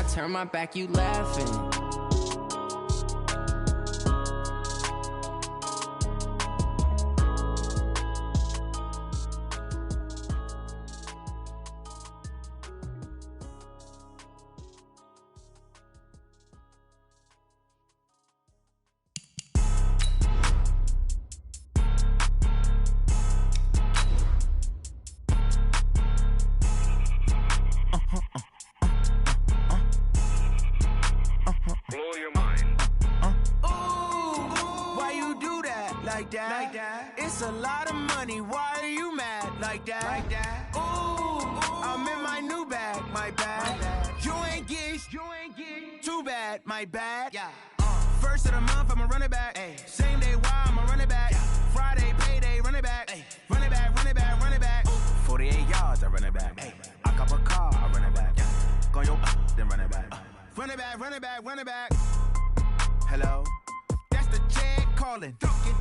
turn my back, you laughing. It's a lot of money, why are you mad like that? Ooh, I'm in my new bag, my bad. You ain't get too bad, my bad. Yeah. First of the month, I'ma run it back. Ay. Same day, why I'ma run it back. Friday, payday, run it back. Ay. Run it back, run it back, run it back. 48 yards, I run it back. Ay. I cop a car, I run it back. Go yo, then run it back. Run it back, run it back, run it back. Hello? That's the check calling.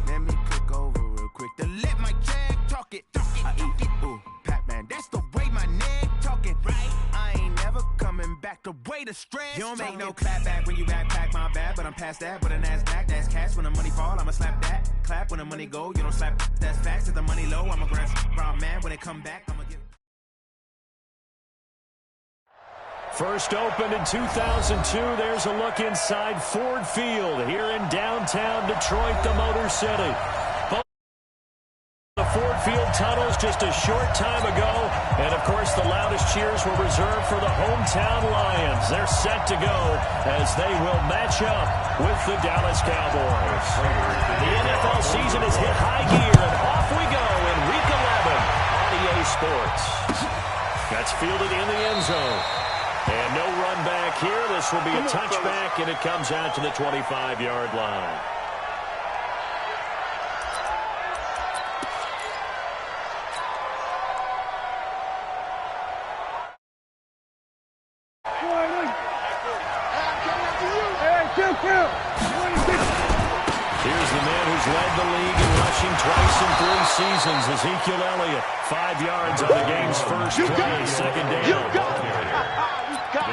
Let me click over real quick to let my check talk it. I eat it, ooh, Pac-Man. That's the way my neck talking, right? I ain't never coming back the way the stress. You don't make no clap back when you backpack, my bad. But I'm past that, but a NASDAQ, that's cash. When the money fall, I'ma slap that. Clap when the money go, you don't slap. That's facts. If the money low, I'ma grab brown man. When it come back, I'ma get. First opened in 2002, there's a look inside Ford Field here in downtown Detroit, the Motor City. The Ford Field tunnels just a short time ago, and of course the loudest cheers were reserved for the hometown Lions. They're set to go as they will match up with the Dallas Cowboys. The NFL season has hit high gear, and off we go in Week 11 on EA Sports. That's fielded in the end zone. And no run back here. This will be a touchback, and it comes out to the 25-yard line. Here's the man who's led the league in rushing twice in 3 seasons, Ezekiel Elliott. 5 yards on the game's first play, second down.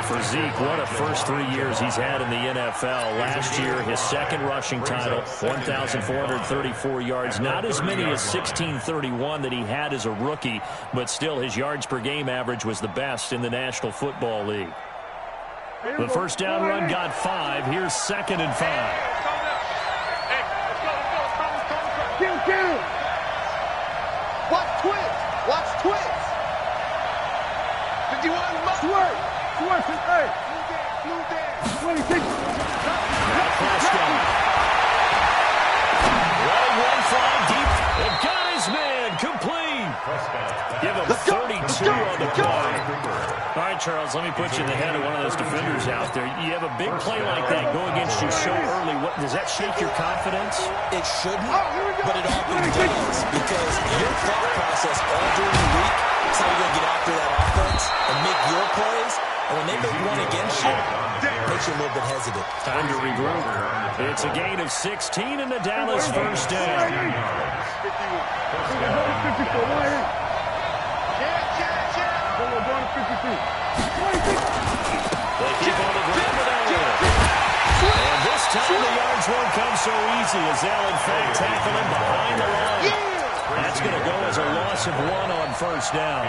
For Zeke, what a first 3 years he's had in the NFL. Last year, his second rushing title, 1,434 yards. Not as many as 1,631 that he had as a rookie, but still his yards per game average was the best in the National Football League. The first down run got 5. Here's 2nd and 5. Watch twins. Watch twins. 51 must work. Hey. 26. Running one flag deep. And got his man complete. Give him 32 on the play. All right, Charles, let me put you in the head of one of those defenders out there. You have a big play like that go against you so early. What does that shake your confidence? It shouldn't, but it often does, because your thought process all during the week is how you're going to get after that offense and make your plays. And when they make one against you, it makes you a little bit hesitant. Time to regroup. It's a gain of 16 in the Dallas first down. They keep on the ground with Elliott. And this time the yards won't come so easy as they'll in fact tackle him behind the line. That's going to go as a loss of 1 on first down.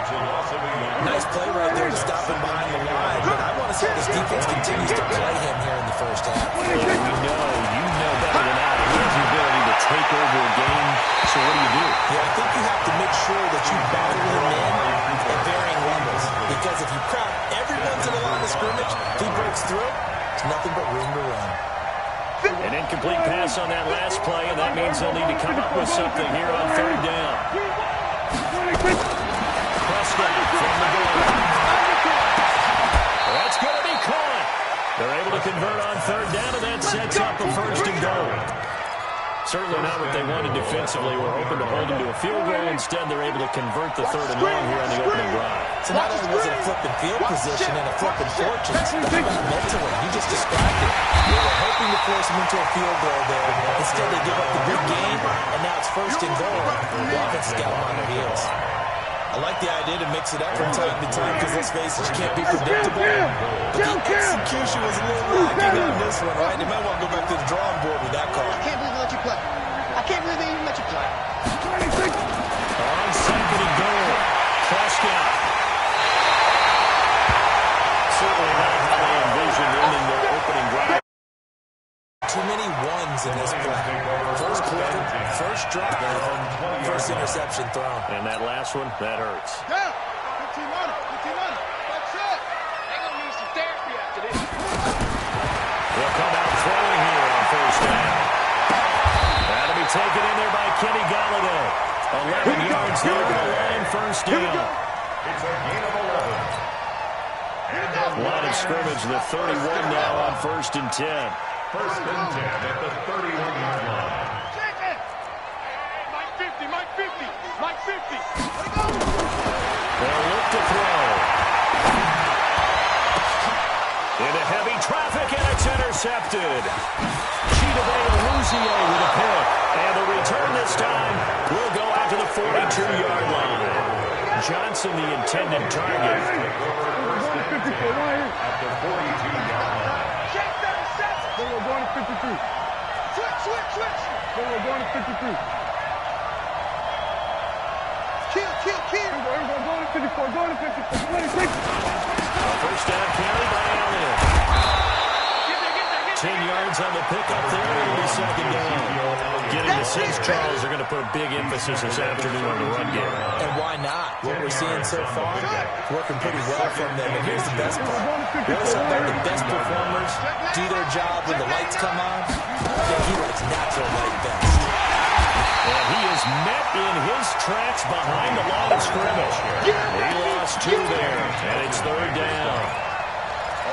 Nice play right there to stop him behind the line, but I want to see how this defense continues to play him here in the first half. Well, you know better than I. He has the ability to take over a game, so what do? Yeah, I think you have to make sure that you battle him in at varying levels, because if you crowd everyone's in the line of scrimmage, if he breaks through, there's nothing but room to run. An incomplete pass on that last play, and that means they'll need to come up with something here on third down. Prescott from the goal. That's going to be caught. They're able to convert on third down, and that sets up a first and goal. Certainly not what they wanted defensively. We're hoping to hold them to a field goal. Instead, they're able to convert the 3rd and long here on the opening drive. So not only was it a flipping field position and a flipping fortunes, but mentally, you just described it. They were hoping to force them into a field goal there. Instead, they give up the big game, and now it's first and goal. The offense has got them on their heels. I like the idea to mix it up from time to time because, let's face it, you can't be predictable. But the execution was a little lacking on this one, right? They might want to go back to the drawing board with that call. I can't believe they let you play. I can't believe they even let you play. On second and goal. Prescott. Certainly not how they envisioned ending their opening drive. Too many ones in this play. First quarter, first drive, first interception thrown. And that last one, that hurts. Down. 15 on it. 15 on it. That's it. They're going to need some therapy after this. They'll come out throwing here on first down. That'll be taken in there by Kenny Galladay. 11 yards there to the line, first down. It's a gain of 11. Line of scrimmage, the 31 now on first and 10. First and 10 at the 31-yard line. Mike 50. Mike 50. Mike 50. They'll look to throw. Into heavy traffic, and it's intercepted. Chidobe with a pick. And the return this time will go out to the 42-yard line. Johnson, the intended target. First and 10 at the 42-yard line. They were going to 53. Switch. They were going to 53. Kill. We're going to 54. Going to 54. 26. First down carry by Elliott. 10 yards on the pickup there. It'll be second down. Getting the sense Charles are going to put a big emphasis this afternoon on the run game. And why not? What we're seeing so far, working pretty well from them. And here's the best part. You know something about the best performers do their job when the lights come on? Yeah, he likes natural light best. And he is met in his tracks behind the line of scrimmage. He lost two there, and it's third down.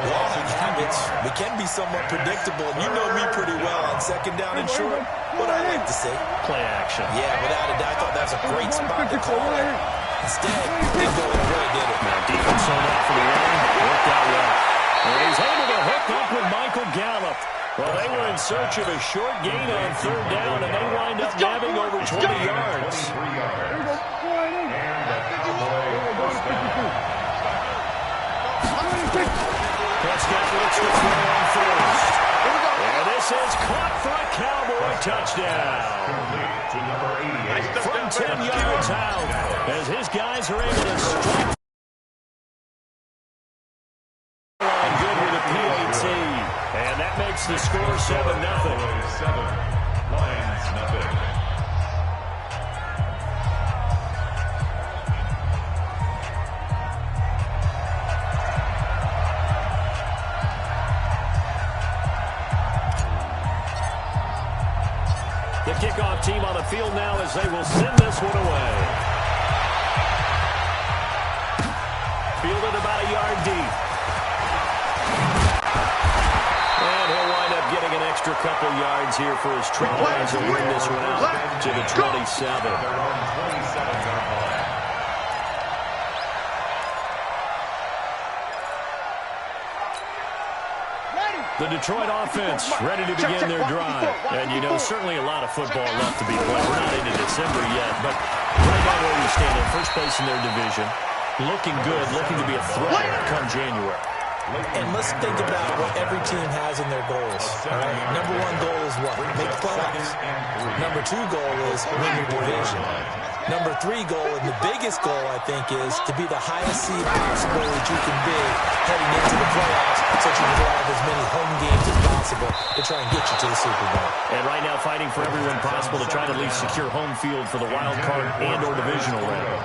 Long habits, we can be somewhat predictable. You know me pretty well on second down and short. What I like to say. Play action. Yeah, without a doubt, I thought that was a great spot to call it. Instead, they go and really did it. Now defense on out for the run. Worked out well. And he's able to hook up with Michael Gallup. Well, they were in search of a short gain on third down, and they wind up nabbing over 20 yards. And the Cowboys first down. Prescott looks to throw on first. And this is caught for a Cowboy touchdown. To number 88. From 10 yards out, as his guys are able to strike. Good with a PAT. And that makes the score 7-0. 7. Lions, nothing. The kickoff team on the field now as they will send this one away. Fielded about a yard deep. And he'll wind up getting an extra couple yards here for his Trailblazers to win this one out to the 27. Their own 27-yard line. The Detroit offense ready to begin their drive. And, you know, certainly a lot of football left to be played. We're not into December yet, but right now where we stand in first place in their division, looking good, looking to be a threat come January. And let's think about what every team has in their goals. All right? Number one goal is what? Make playoffs. Number two goal is win your division. Number three goal, and the biggest goal, I think, is to be the highest seed possible that you can be heading into the playoffs so that you can drive as many home games as possible to try and get you to the Super Bowl. And right now fighting for everyone possible to try to at least secure home field for the wild card and or divisional round.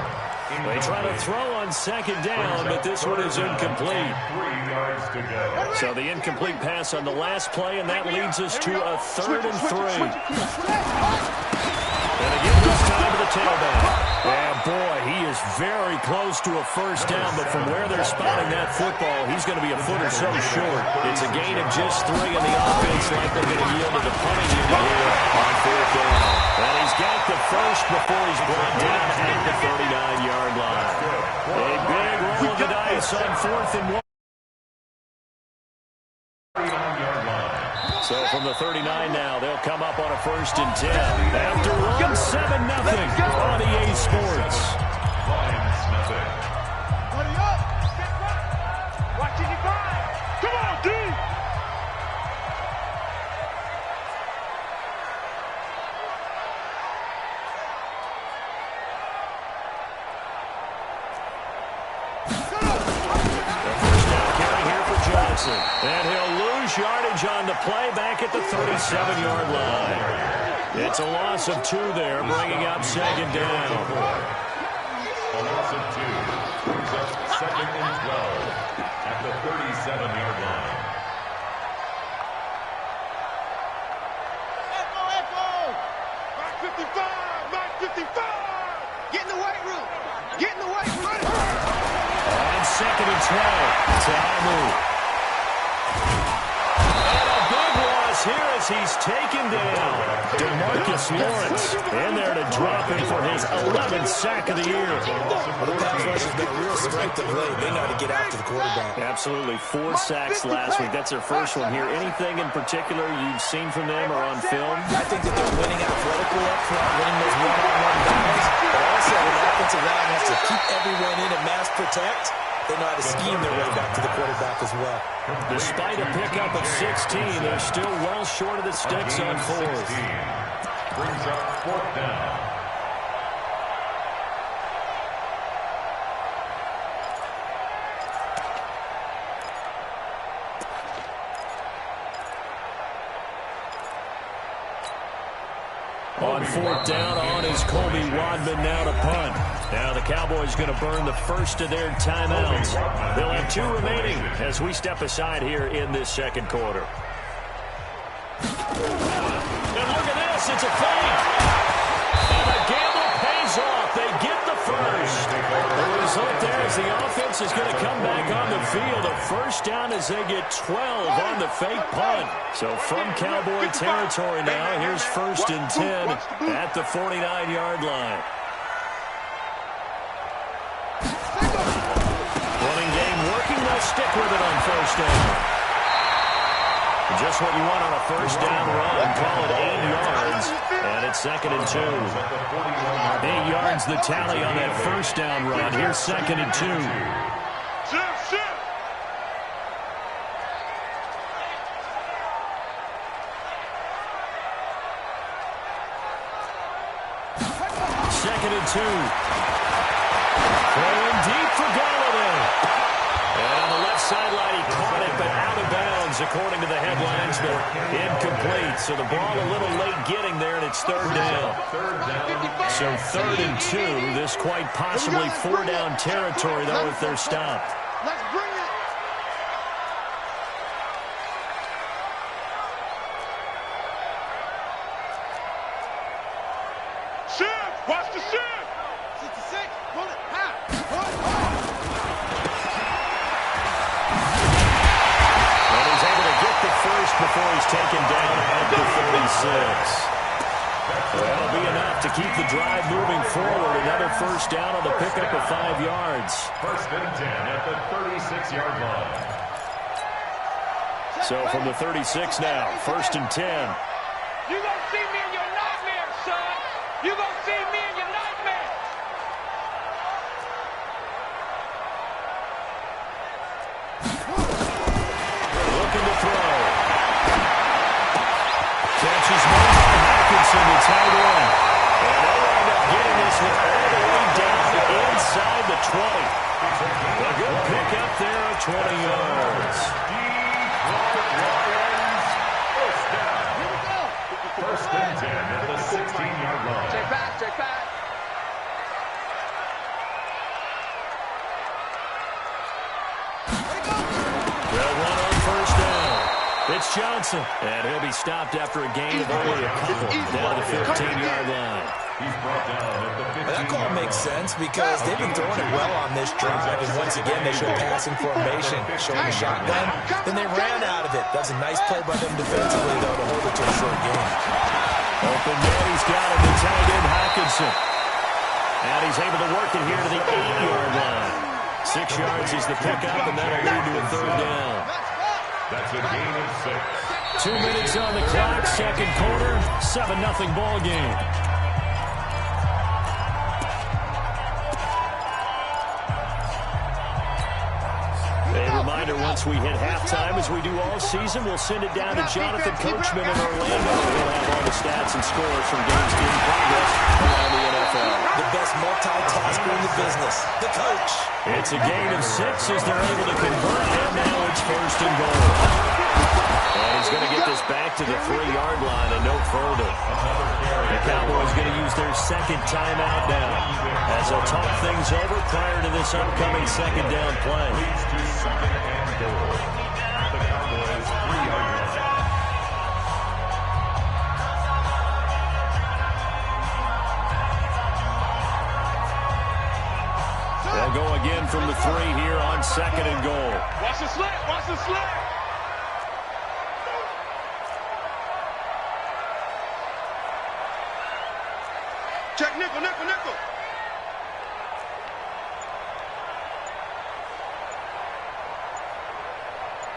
They try to throw on second down, but this one is incomplete. 3 yards to go. So the incomplete pass on the last play, and that leads us to a 3rd and 3. And again, this time to the tailback. And boy, he is very close to a first down, but from where they're spotting that football, he's going to be a foot or so short. It's a gain of just 3, and the offense likely going to yield to the punting unit here on 4th down. And he's got the first before he's brought down at the 39-yard line. A big roll of the dice on 4th and 1. So from the 39 now, they'll come up on a 1st and 10. After run 7-0 on EA Sports. Lions, nothing. Hurry up. Step right. Watch it divide. Come on, D. Johnson. And he'll lose yardage on the play back at the 37-yard line. It's a loss of 2 there, bringing up second down. A loss of 2 brings up second and 12 at the 37-yard line. Back 55! Back 55! Get in the weight room. Get in the weight room. On second and 12, Tamu. And a big loss here as he's taken down. DeMarcus Lawrence in there to drop him for his 11th sack of the year. Well, the pass rush has been a real strength of late. They know how to get after the quarterback. Absolutely. 4 sacks last week. That's their first one here. Anything in particular you've seen from them or on film? I think that they're winning athletically up front, winning those one-on-one battles, but also when the offensive line has to keep everyone in and mass protect, they know how to scheme their way back to the quarterback as well. Despite a pickup of 16, they're still well short of the sticks on 4th. Brings up 4th down. On 4th down, on is Colby Wadman now to punt. Now the Cowboys going to burn the first of their timeouts. They'll have 2 remaining as we step aside here in this second quarter. And look at this, it's a fake. And the gamble pays off. They get the first. The result there is the offense is going to come back on the field. A first down as they get 12 on the fake punt. So from Cowboy territory now, here's 1st and 10 at the 49-yard line. Running game working. They'll stick with it on 1st down. Just what you want on a first down run. Call it 8 yards. And it's 2nd and 2. 8 yards the tally on that first down run. Here's 2nd and 2. Shift! Second and 2. Throwing deep for Golladay. And on the left sideline, he caught it, but out of bounds, according to the headlines. But incomplete. So the ball a little late getting there, and it's 3rd down. So 3rd and 2. This quite possibly 4-down territory, though, if they're stopped. Let's bring it! Shift! Watch the shift! 66, pull it, high, pull it, And he's able to get the first before he's taken down at the 36. That'll be enough to keep the drive moving forward. Another first down on the pickup of 5 yards. 1st and 10 at the 36-yard line. So from the 36 now, 1st and 10. You gonna see me in your nightmare, son! You gonna see me in your nightmare! Looking to throw. Catches Martin Hawkinson, the tight end. And they'll wind up getting this one all the way down inside the 20. A good pick up there of 20 yards. First and 10 at the 16-yard line. Check back. They'll run on first down. It's Johnson, and he'll be stopped after a gain of only a couple down to the 15-yard line. He's brought down at the 15-yard line. That call makes sense because they've been throwing it well on this drive, and once again they showed passing formation, showing a shotgun, then they ran out of it. That's a nice play by them defensively, though, to hold it to a short game. Open man, he's got him, the tight end Hawkinson. And he's able to work it here to the 8-yard line. 6 yards is the pickup, and that'll lead to a 3rd down. That's a gain of 6. 2 minutes on the clock, second quarter, 7-0 ball game. A reminder, once we hit halftime, as we do all season, we'll send it down to Jonathan Coachman in Orlando. We'll have all the stats and scores from games in progress around the NFL. The best multitasker in the business, the coach. It's a gain of 6 as they're able to convert, and now it's 1st and goal. to the 3-yard line and no further. The Cowboys going to use their second timeout now as they'll talk things over prior to this upcoming second down play. Leads to second and goal at the Cowboys' 3-yard line. They'll go again from the 3 here on second and goal. Watch the slant. Watch the slant. Check nickel, nickel, nickel.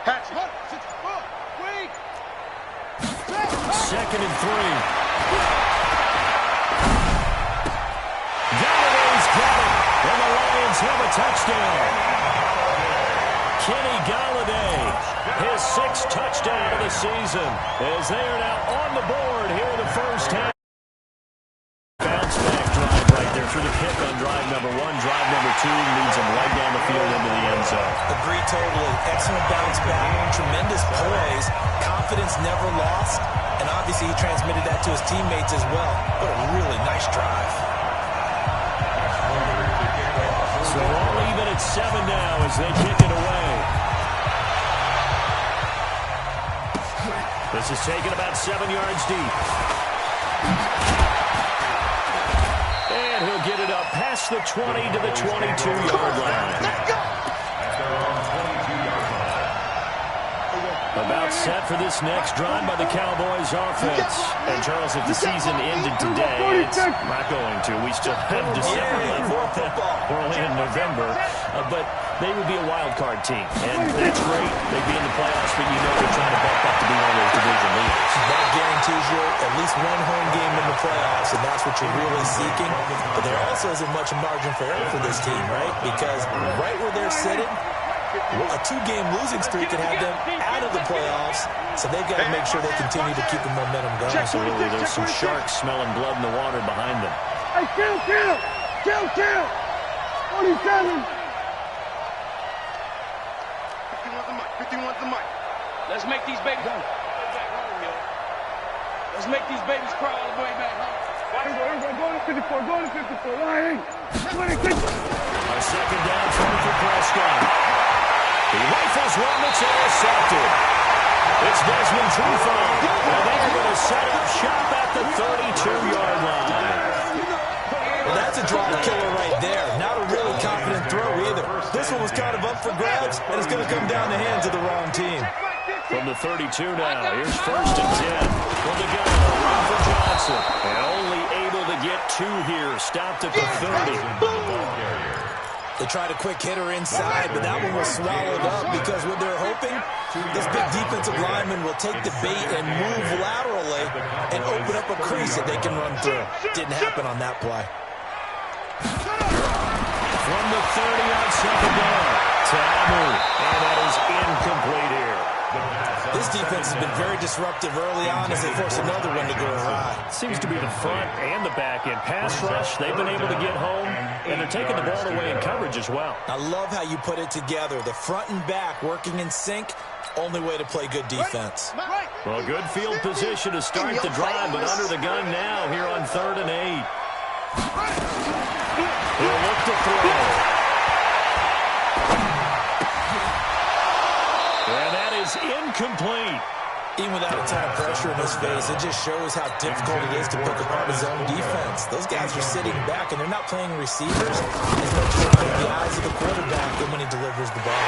Hatch. Wait. Second and 3. Galladay's got it, and the Lions have a touchdown. Kenny Galladay, his 6th touchdown of the season, as they are now on the board here in the first half. Bounce back drive right there through the pick on drive number 1. Drive number 2 leads them right down the field into the end zone. Agree totally. Excellent bounce back. Tremendous poise. Confidence never lost. And obviously he transmitted that to his teammates as well. What a really nice drive. So all even at 7 now as they kick it away. This is taken about 7 yards deep. And he'll get it up past the 20 to the 22-yard line. About set for this next drive by the Cowboys offense. And Charles, if the season ended today, it's not going to. We still have December left. We're only in November. But they would be a wild card team. And that's great. They'd be in the playoffs, but you know they're trying to buck up to be one of those division leaders. That guarantees you at least one home game in the playoffs, and that's what you're really seeking. But there also isn't much margin for error for this team, right? Because right where they're sitting, a 2-game losing streak could have them out of the playoffs, so they've got to make sure they continue to keep the momentum going. Absolutely. There's some sharks smelling blood in the water behind them. Hey, kill! 47. 51's the mic. Let's make these babies go back home, yo. Let's make these babies cry all the way back home. Go to 54. Go to 54. Lying. A second down throw for Prescott. He rifles one that's intercepted. It's Desmond Trufant, and they're going to set up shop at the 32-yard line. Well, that's a drop killer right there. Not a really confident throw either. This one was kind of up for grabs, and it's going to come down the hands of the wrong team. From the 32 now, here's 1st and 10. From the gun, for Johnson. And only able to get 2 here. Stopped at the 30. They tried a quick hitter inside, but that one was swallowed up because what they're hoping, this big defensive lineman will take the bait and move laterally and open up a crease that they can run through. Didn't happen on that play. From the 30 on second down, Tamu, and that is incomplete here. This defense has been very disruptive early on as they force another one to go awry. Seems to be the front and the back end. Pass rush, they've been able to get home, and they're taking the ball away in coverage as well. I love how you put it together. The front and back working in sync, only way to play good defense. Well, good field position to start the drive, but under the gun now here on 3rd and 8. He'll look to throw. And that is incomplete. Even without a ton of pressure in his face, it just shows how difficult it is to pick apart his own defense. Those guys are sitting back, and they're not playing receivers as much as they're the eyes of the quarterback when he delivers the ball.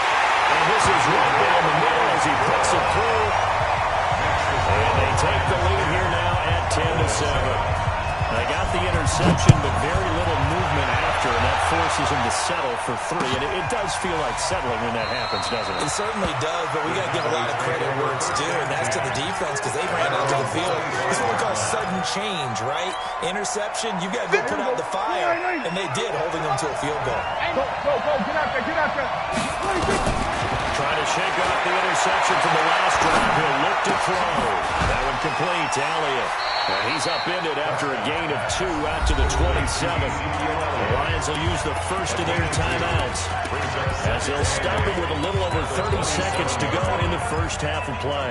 And this is right down the middle as he puts it through. And they take the lead here now at 10-7. They got the interception, but very little movement after, and that forces him to settle for 3. And it does feel like settling when that happens, doesn't it? It certainly does, but we got to give a lot of credit where it's due, and that's to the defense because they ran onto the field. This is what we call sudden change, right? Interception, you got to go put out the fire, and they did, holding them to a field goal. Go. Get out there. Trying to shake off the interception from the last drive. He'll look to throw. That one complete to Elliott. And he's upended after a gain of 2 out to the 27. The Lions will use the first of their timeouts as they'll stop him with a little over 30 seconds to go in the first half of play.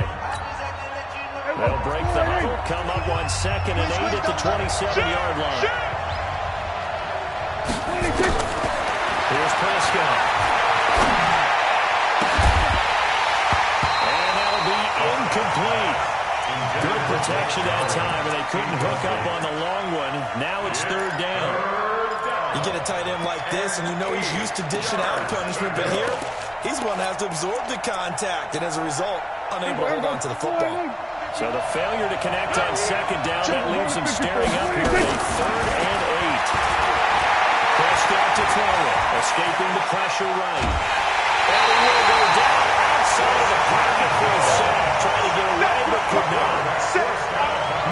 They'll break the huddle, come up on 2nd and 8 at the 27-yard line. Here's Prescott. And that'll be incomplete. Good protection that time, and they couldn't hook up on the long one. Now it's 3rd down. You get a tight end like this, and you know he's used to dishing out punishment, but here, he's one that has to absorb the contact, and as a result, unable to hold on to the football. So the failure to connect on 2nd down, that leaves him staring up here at a 3rd and 8. Prescott to throw it, escaping the pressure right. And he will go down outside of the pocket for a sack, trying to get away, but could not.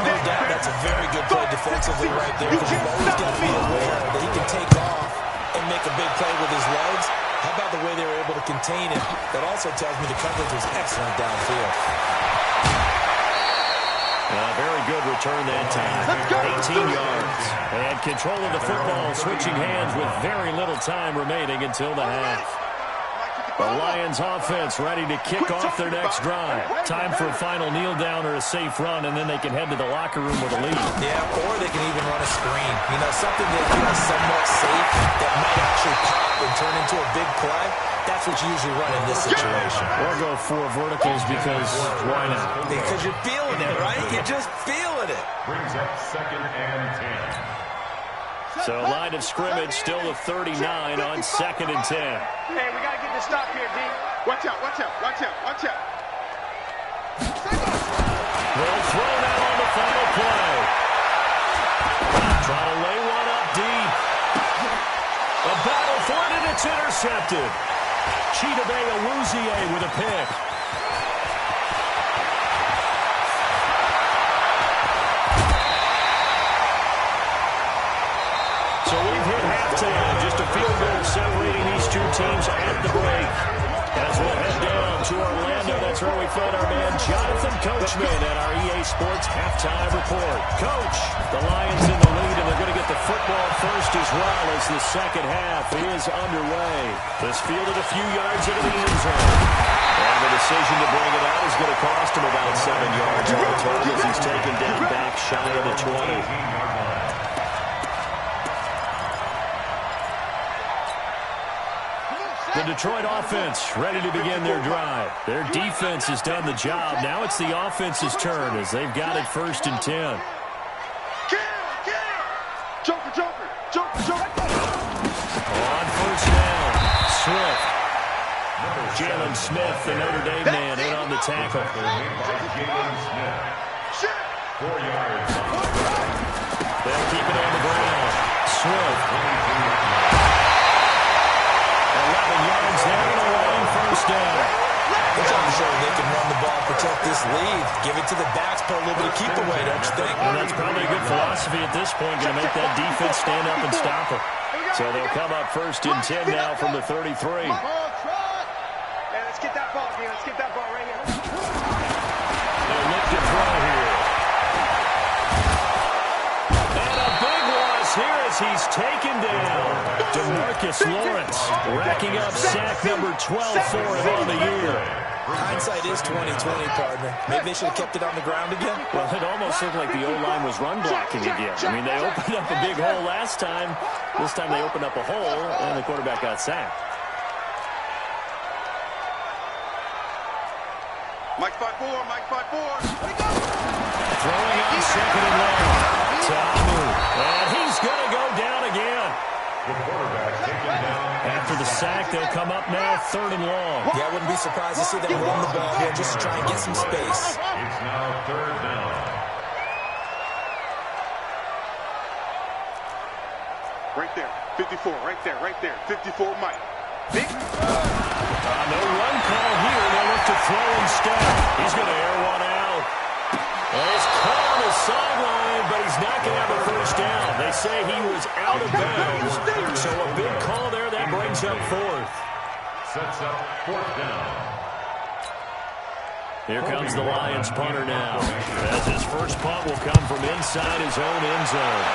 No doubt that's a very good play defensively right there, because you've always got to be aware that he can take off and make a big play with his legs. How about the way they were able to contain him? That also tells me the coverage was excellent downfield. Very good return that time. 18 yards. And control of the football, switching hands with very little time remaining until the half. The Lions offense ready to kick off their next drive. Time for a final kneel down or a safe run, and then they can head to the locker room with a lead. Yeah, or they can even run a screen. You know, something that feels somewhat safe that might actually pop and turn into a big play. That's what you usually run in this situation. Or go 4 verticals because why not? Because you're feeling it, right? You're just feeling it. Brings up 2nd and 10. So line of scrimmage still a 39 on 2nd and 10. Hey, we got to get this stop here, D. Watch out, watch out, watch out, watch out. Well thrown out on the final play. Trying to lay one up deep. A battle for it, and it's intercepted. Chidobe Awuzie with a pick. So we've hit halftime. Just a field goal separating these two teams at the break. As we'll head down to Orlando, that's where we find our man Jonathan Coachman at our EA Sports Halftime Report. Coach, the Lions in the lead, and they're going to get the football first as well as the second half is underway. This fielded a few yards into the end zone. And the decision to bring it out is going to cost him about 7 yards all total as he's taken down back shy of the 20. The Detroit offense ready to begin their drive. Their defense has done the job. Now it's the offense's turn as they've got it 1st and 10. Joker, Joker, Joker, Joker. On 1st down, Swift. Jalen Smith, the Notre Dame man, in on the tackle. Jalen Smith. 4 yards. They'll keep it on the ground. Swift. 11 yards there and a long 1st down. It's on show they can run the ball, protect this lead. Give it to the backs, put a little bit of keep away, don't you think? And that's probably a good philosophy at this point, going to make that defense stand up and stop it. So they'll come up 1st and 10 now from the 33. Hey, let's get that ball, man. Let's get that ball right here. They'll look to throw here. And a big loss here as he's taken down. DeMarcus Lawrence racking up sack number 12 for him on the year. Hindsight is 20/20, partner. Maybe they should have kept it on the ground again. Well, it almost looked like the O-line was run blocking again. I mean, they opened up a big hole last time. This time they opened up a hole, and the quarterback got sacked. Mike 5-4, Mike 5-4. Throwing on 2nd and long. Tamu. And he's going to go down again. The quarterback taken down. After the sack, they'll come up now 3rd and long. Yeah, I wouldn't be surprised to see them run the ball here just to try and get some space. It's now 3rd down. Right there, 54, right there, right there. 54, Mike. Big. No run call here. They'll look to throw instead. He's going to air one out. Well, he's caught on the sideline, but he's not going to have a 1st down. They say he was out of bounds. So a big call there. That brings up 4th. Sets up 4th down. Here comes the Lions punter now. As his first punt will come from inside his own end zone.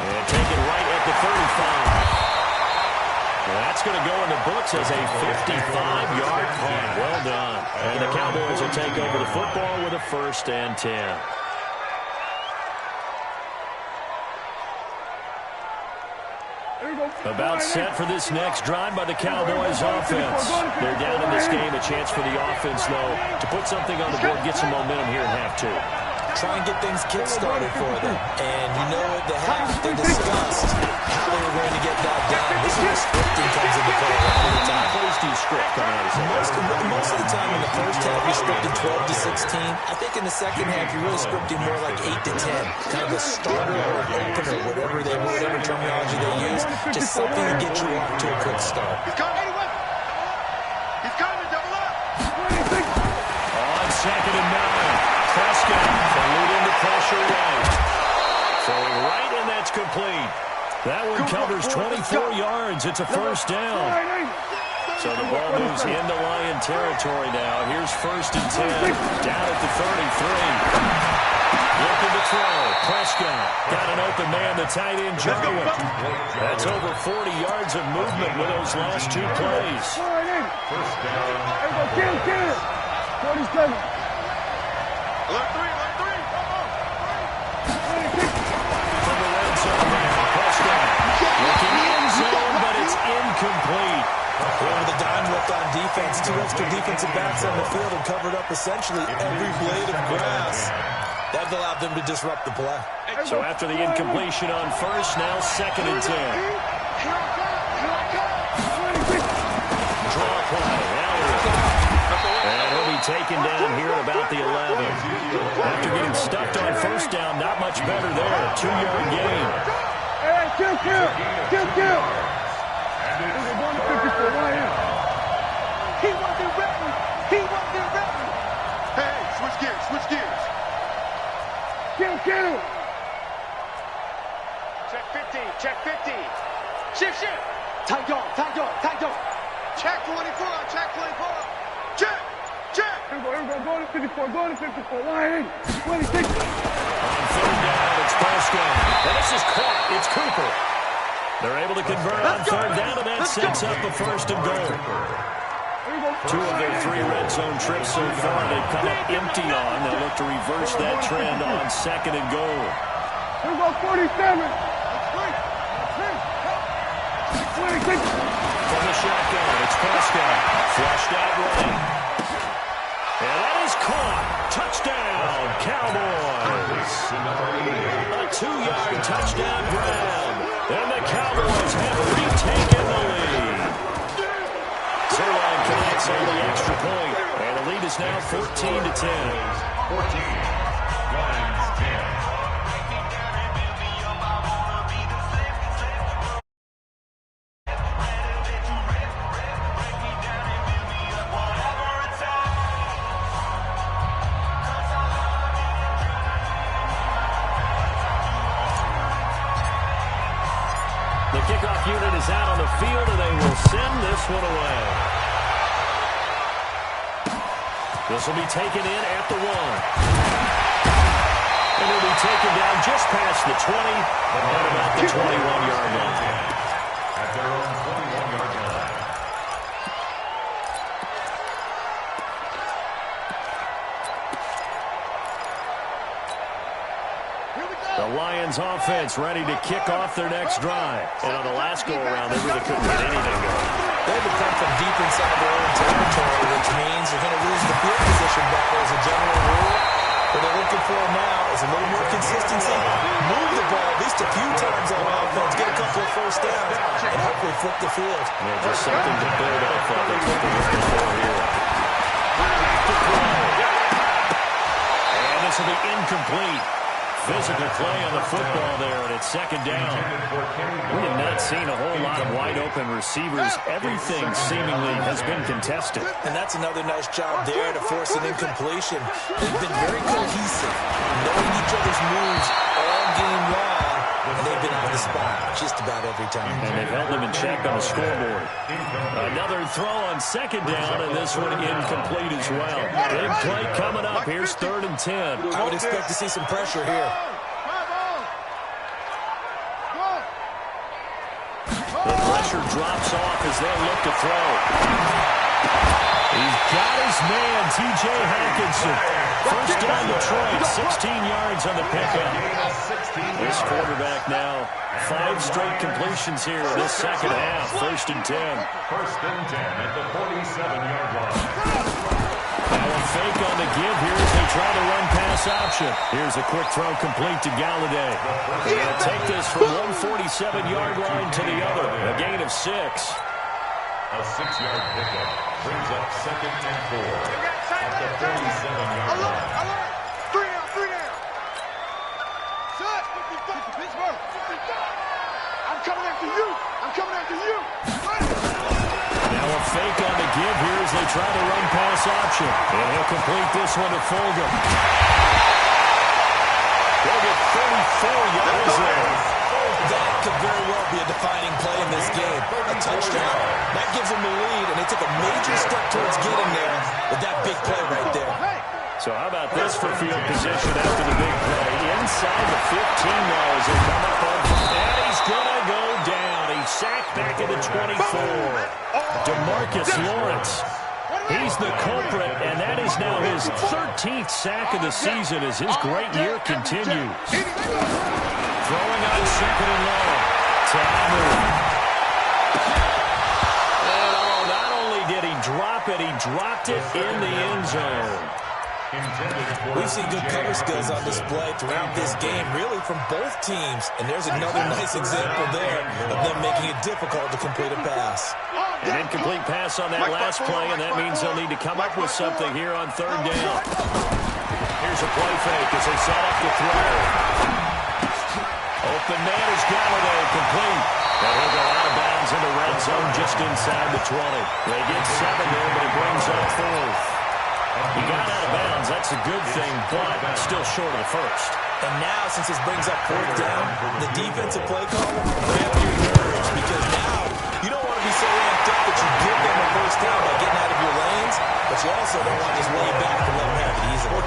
And taken right at the 35. That's going to go in the books as a 55-yard punt. Well done. And the Cowboys will take over the football with a 1st and 10. About set for this next drive by the Cowboys offense. They're down in this game. A chance for the offense, though, to put something on the board, get some momentum here in half 2. Try and get things kick-started for them. And you know at the half, they discussed how they were going to get that done. This is where scripting comes into play a lot of the time. Plays do you script coming out of Most of the time in the first half, you're scripting 12 to 16. I think in the second half, you're really scripting more like 8 to 10. Kind of a starter or an opener, whatever terminology they use. Just something to get you off to a quick start. He's coming. He's coming. Double up. On 2nd and 9. Prescott from lead into pressure right. Throwing right, and that's complete. That one covers 24 yards. It's a 1st down. So the ball moves into Lion territory now. Here's 1st and 10. Down at the 33. Looking to throw. Prescott got an open man, the tight end, Jarwin. That's over 40 yards of movement with those last 2 plays. 1st down. 47. Alert 3. From the red zone now, Prescott looking end zone, but it's incomplete. Over the dime look on defense. 2 extra defensive backs on the field and covered up essentially every blade of grass. That allowed them to disrupt the play. So after the incompletion on 1st, now 2nd and 10. Draw play. And he'll be taken down here at about the 11. After getting stuffed on 1st down, not much better there. 2-yard gain. Hey, kill. We're going to 54. He wasn't ready. Hey, switch gears. Kill. Check 15. Shift. Tight dog. Check 24. Check. Here we go. Go to 54. Lion. 26. On 3rd down, it's Prescott. And this is caught. It's Cooper. They're able to convert on 3rd down, and that sets up a 1st and goal. 2 of their 3 red zone trips so far they've come up empty on. They'll look to reverse that trend on 2nd and goal. Here we go, 47. From the shotgun, it's Prescott. Flushed out right. And that is caught. Touchdown, Cowboys. A 2-yard touchdown grab. And the Cowboys have retaken the lead. Zerline connects on the extra point. And the lead is now 14 to 10. 14. Lions 10. The kickoff unit is out on the field, and they will send this one away. This will be taken in at the 1. And it'll be taken down just past the 20 at about the 21-yard line. At their own 21-yard line. The Lions offense ready to kick off their next drive. And on the last go-around, they really couldn't get anything going. They had to come from deep inside their own territory, which means they're going to lose the field position battle as a general rule. What they're looking for now is a little more consistency. Move the ball at least a few times on offense, get a couple of 1st downs, and hopefully flip the field. Yeah, just something to build off of. That's what they're looking for here. And this will be incomplete. Physical play on the football there, and it's 2nd down. We have not seen a whole lot of wide-open receivers. Everything seemingly has been contested. And that's another nice job there to force an incompletion. They've been very cohesive, knowing each other's moves all game long, and they've been on the spot just about every time. And they've held them in check on the scoreboard. Another throw on 2nd down, and this one incomplete as well. Big play coming up. Here's 3rd and 10. I would expect to see some pressure here. The pressure drops off as they look to throw. He's got his man, T.J. Hawkinson. First down Detroit, 16 yards on the pickup. This quarterback now, 5 straight completions here in this second half. First and 10. First and 10 at the 47-yard line. Now a fake on the give here as they try to run pass option. Here's a quick throw complete to Galladay. They'll take this from one 47-yard line to the other. A gain of 6. A 6-yard pickup brings up second and 4 at the 47-yard line. Three down. Shut. Pittsburgh. I'm coming after you. Now a fake on the give here as they try to run pass option. And he'll complete this one to Fulgham. They'll get 34 yards there. That could very well be a defining play in this game. A touchdown. That gives them the lead, and they took a major step towards getting there with that big play right there. So how about this for field position after the big play? Inside the 15 now as they come up on first. And he's going to go down. He's sacked back at the 24. DeMarcus Lawrence. He's the culprit, and that is now his 13th sack of the season as his great year continues. Throwing on second and long. Tamu. And not only did he drop it, he dropped it in the end zone. We've seen good cover skills on display throughout this game, really from both teams. And there's another nice example there of them making it difficult to complete a pass. An incomplete pass on that last play, and that means they'll need to come up with something here on third down. Here's a play fake as they set up to throw. Open man is Galladay, complete. And he'll go out of bounds in the red zone just inside the 20. They get 7 there, but it brings up 4th. He got out of bounds. That's a good thing, but still short of the first. And now, since this brings up 4th down, the defensive play caller, grab your nerves, because now you don't want to be so ramped up that you give them a first down by getting out of your lanes, but you also don't want to just lay back and let them have it easily.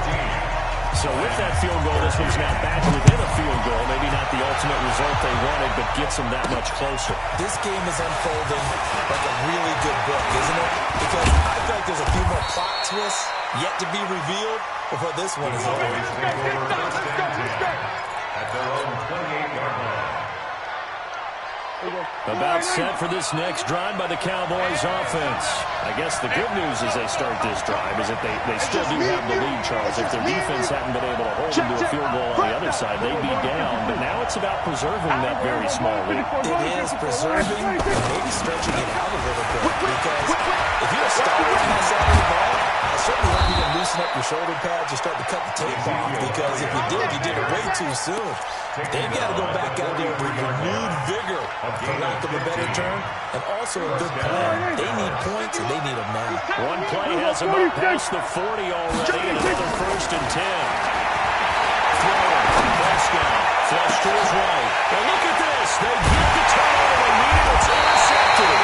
So with that field goal, this one's now back within a field goal. Maybe not the ultimate result they wanted, but gets them that much closer. This game is unfolding like a really good book, isn't it? Because I feel like there's a few more plot twists yet to be revealed before this one is over. At their own 28-yard line. About set for this next drive by the Cowboys offense. I guess the good news as they start this drive is that they still do have the lead, Charles. If their defense hadn't been able to hold them to a field goal on the other side, they'd be down. But now it's about preserving that very small lead. It is preserving and maybe stretching it out a little bit. Because if you're a starter on that side of the ball, I certainly hope you can loosen up your shoulder pads and start to cut the tape off. Because if you did it way too soon. They've got to go back out there with renewed vigor, for lack of a better term, and also a good plan. They need points, and they need them now. One play has them up past the 40 already, and another first and 10. Throwing, Prescott, flush to his right. And look at this. They get the turnover they needed. It's intercepted.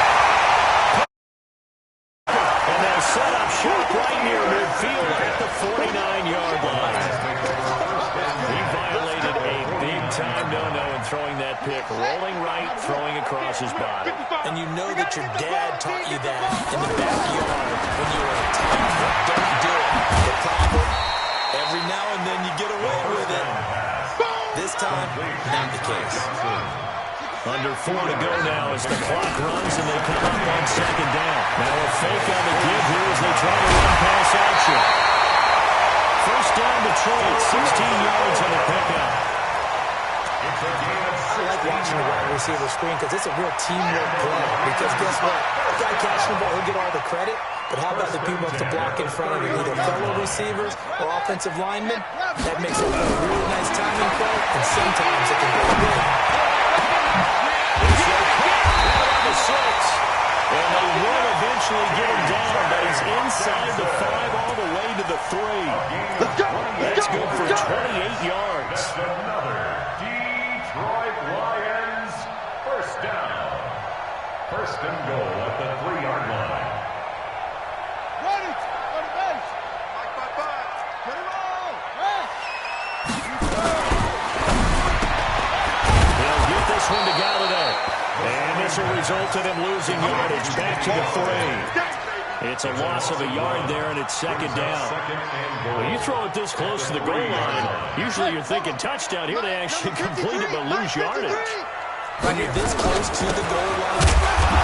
And they'll set up shop right near midfield at the 49-yard line. He violated a big-time no-no in throwing that pick. Rolling right, throwing across his body. And you know that your dad taught you that in the backyard when you were a toddler. Don't do it. The problem, every now and then you get away with it. This time, not the case. Under 4 to go now as the clock runs and they come up on second down. Now a fake on the give here as they try to run pass action. First down Detroit, 16 yards on the pickup. I like watching the wide receiver screen because it's a real teamwork play. Because guess what? The guy catching the ball, he'll get all the credit. But how about the people to block in front of him, either fellow receivers or offensive linemen? That makes it a really nice timing play, and sometimes it can go big. And they will eventually get him down, but he's inside the 5 all the way to the 3. That's good for 28 yards. Another Detroit Lions first down. First and goal at the 3-yard line. Ready, go to base. 5-5-5. Get it all. They'll get this one to Galladay. And this will resulted in losing yardage. Back to the 3. It's a loss of a yard there, and it's second down. When you throw it this close to the goal line, usually you're thinking touchdown. Here they actually complete it but lose yardage. When you're this close to the goal line,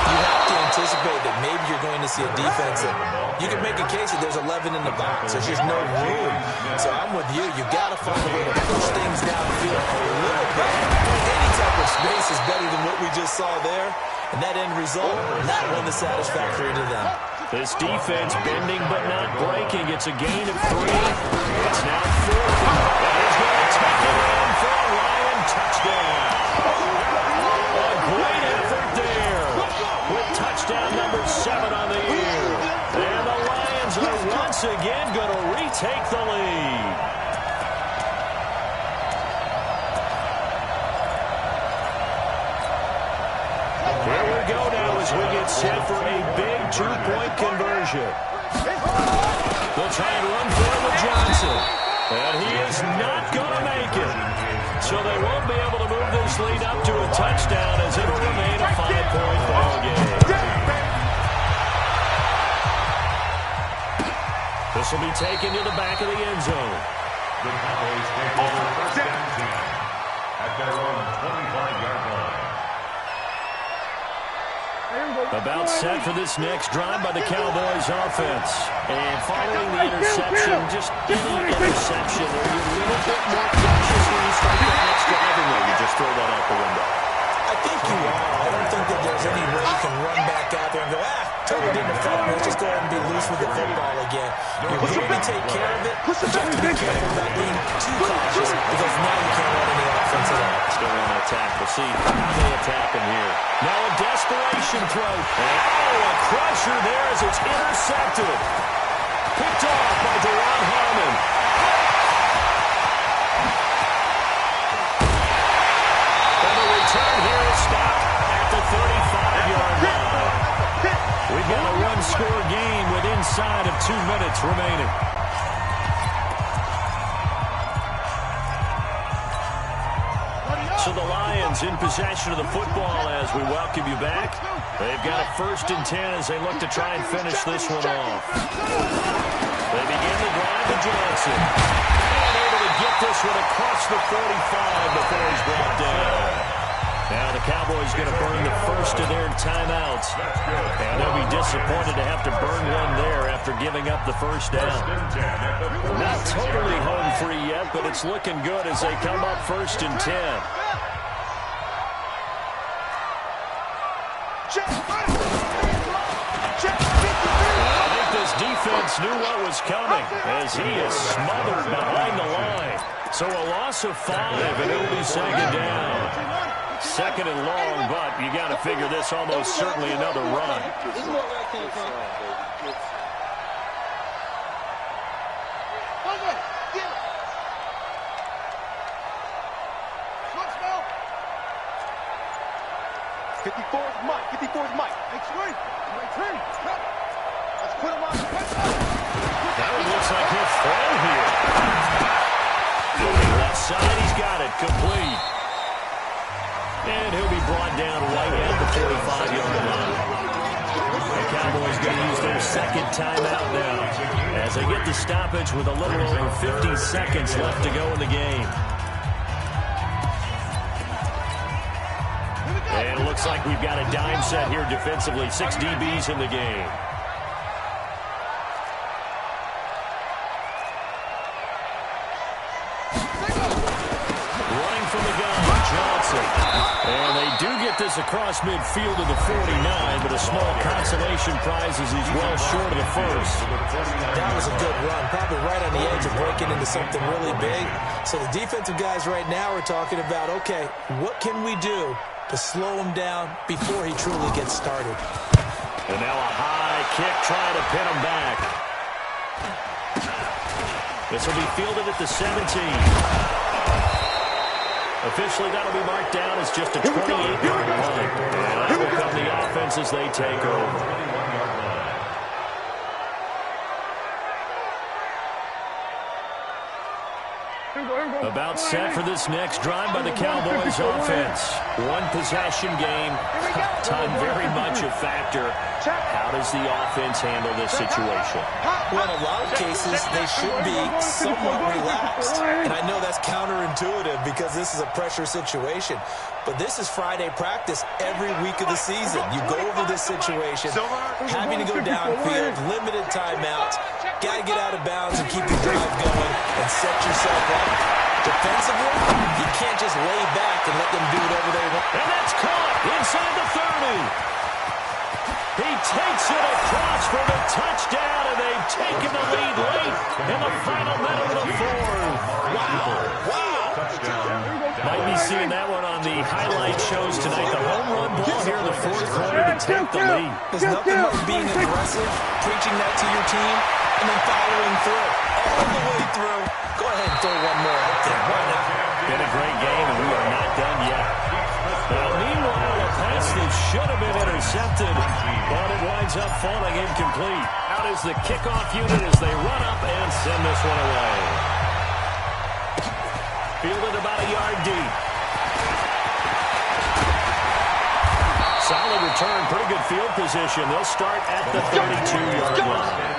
you have to anticipate that maybe you're going to see a defense that you can make a case that there's 11 in the box. There's just no room. So I'm with you. You've got to find a way to push things downfield a little bit. Any type of space is better than what we just saw there. And that end result, not one that's satisfactory to them. This defense bending but not breaking. It's a gain of 3. It's now 4. And he's going to take it in for a Lion touchdown. A great effort there with touchdown number 7 on the year. And the Lions are once again going to retake the lead. Here we go now as we get set for a big 2-point conversion. They'll try and run for it with Johnson. And he is not going to make it. So they won't be able to move this lead up to a touchdown as it will remain a 5-point ball game. This will be taken to the back of the end zone. The Cowboys take over first and 10 at their own 25-yard line. About set for this next drive by the Cowboys offense. And following the interception, just any interception, are you a little bit more cautious when you start that next drive, or you just throw that out the window? I think you are. I don't think that there's any way you can run back out there and go, totally didn't affect me. Let's just go ahead and be loose with the football again. You're going to take care of it, but you have to be careful about being too cautious because now you can't run any offense at all. Still on attack. We'll see how they attack him here. Now a desperation throw. Oh, a crusher there as it's intercepted. Picked off by Deron Harmon. And the return here is stopped at the 35-yard line. We've got a one-score game with inside of 2 minutes remaining. So the Lions in possession of the football as we welcome you back. They've got a 1st and 10 as they look to try and finish this one off. They begin the drive to Johnson. And able to get this one across the 45 before he's brought down. Now the Cowboys going to burn the first of their timeouts. And they'll be disappointed to have to burn one there after giving up the first down. Not totally home free yet, but it's looking good as they come up 1st and 10. I think this defense knew what was coming as he is smothered behind the line. So a loss of 5, and it'll be 2nd down. 2nd and long, but you got to figure this almost certainly another run. This is where that came from. Mike. 54's Mike. Make swing. Right turn. Let's put him on. That one looks like he'll throw here. Left side, he's got it. Complete. And he'll be brought down right at the 45-yard line. The Cowboys going to use their 2nd timeout now as they get the stoppage with a little over 50 seconds left to go in the game. And it looks like we've got a dime set here defensively. 6 DBs in the game. Running from the gun, Johnson. And they do get this across midfield to the 49, but a small consolation prize as he's well short of the first. That was a good run, probably right on the edge of breaking into something really big. So the defensive guys right now are talking about, okay, what can we do to slow him down before he truly gets started? And now a high kick trying to pin him back. This will be fielded at the 17. Officially, that'll be marked down as just a 28-yard run. And that will come the offense as they take over. About set for this next drive by the Cowboys offense. One possession game. Time very much a factor. How does the offense handle this situation? Well, in a lot of cases, they should be somewhat relaxed. And I know that's counterintuitive because this is a pressure situation. But this is Friday practice every week of the season. You go over this situation, having to go downfield, limited timeouts, got to get out of bounds and keep your drive going and set yourself up. Defensively, you can't just lay back and let them do whatever they want. And that's caught inside the 30. He takes it across for the touchdown, and they've taken the lead late in the final minute of the fourth. Wow. Might be seeing that one on the highlight shows tonight. The home run ball here in the fourth quarter to take the lead. There's nothing like being aggressive, preaching that to your team, and then following through. All the way through. Go ahead and throw one more up there. Why not? Been a great game, and we are not done yet. Now, meanwhile, a pass that should have been intercepted, but it winds up falling incomplete. Out is the kickoff unit as they run up and send this one away. Fielded about a yard deep. Solid return, pretty good field position. They'll start at the 32-yard line.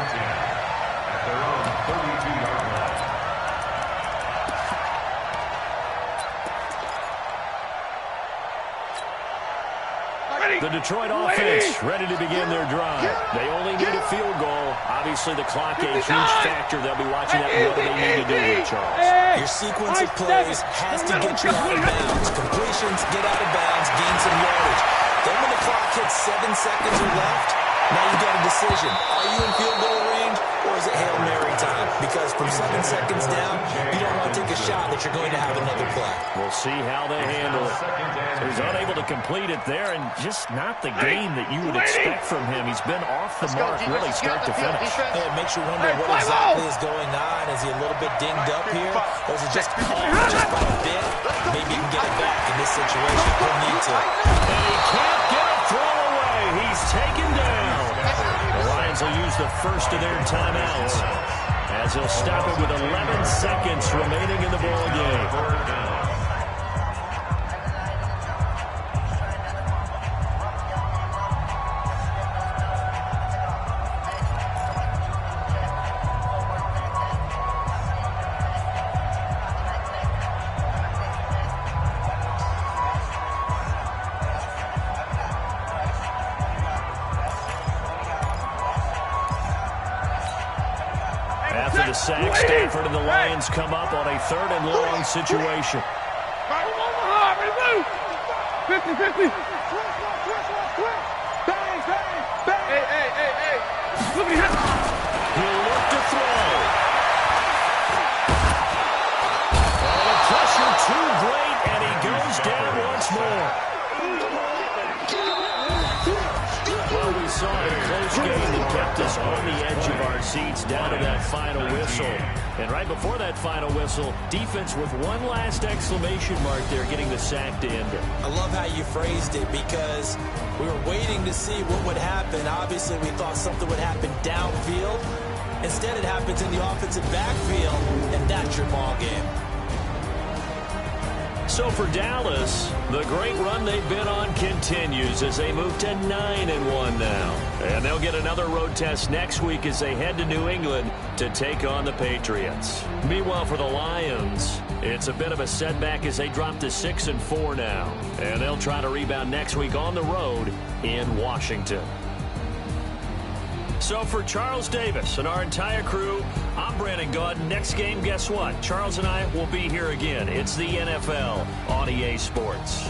The Detroit offense ready to begin their drive. They only need a field goal. Obviously, the clock a huge factor. They'll be watching that. What do they need to do here, Charles? Your sequence of plays has to get you out of bounds. Completions, get out of bounds, gain some yardage. Then when the clock hits 7 seconds or left, now you've got a decision. Are you in field goal range, or is it Hail Mary time? Because from 7 seconds down, you don't want to take a shot that you're going to have another play. We'll see how they handle it. So he's unable to complete it there, and just not the game that you would expect from him. He's been off the mark really start to finish. Yeah, it makes you wonder what exactly is going on. Is he a little bit dinged up here, or is it just off just by a bit? Maybe he can get it back in this situation. He'll need to. And he can't get a throw away. He's taken down. The Lions will use the first of their timeouts as they'll stop it with 11 seconds remaining in the ball game. After the sack, Stafford and the Lions come up on a 3rd and long situation. 50-50. Hey. Look at him. He'll look to throw. Oh, the pressure too great, and he goes down once more. Well, we saw a close game that kept us on the edge of our seats down to that final whistle. And right before that final whistle, defense with one last exclamation mark there, getting the sack to end it. I love how you phrased it because we were waiting to see what would happen. Obviously, we thought something would happen downfield. Instead, it happens in the offensive backfield, and that's your ball game. So for Dallas, the great run they've been on continues as they move to 9-1 now. And they'll get another road test next week as they head to New England to take on the Patriots. Meanwhile, for the Lions, it's a bit of a setback as they drop to 6-4 now. And they'll try to rebound next week on the road in Washington. So for Charles Davis and our entire crew, I'm Brandon Gaudin. Next game, guess what? Charles and I will be here again. It's the NFL on EA Sports.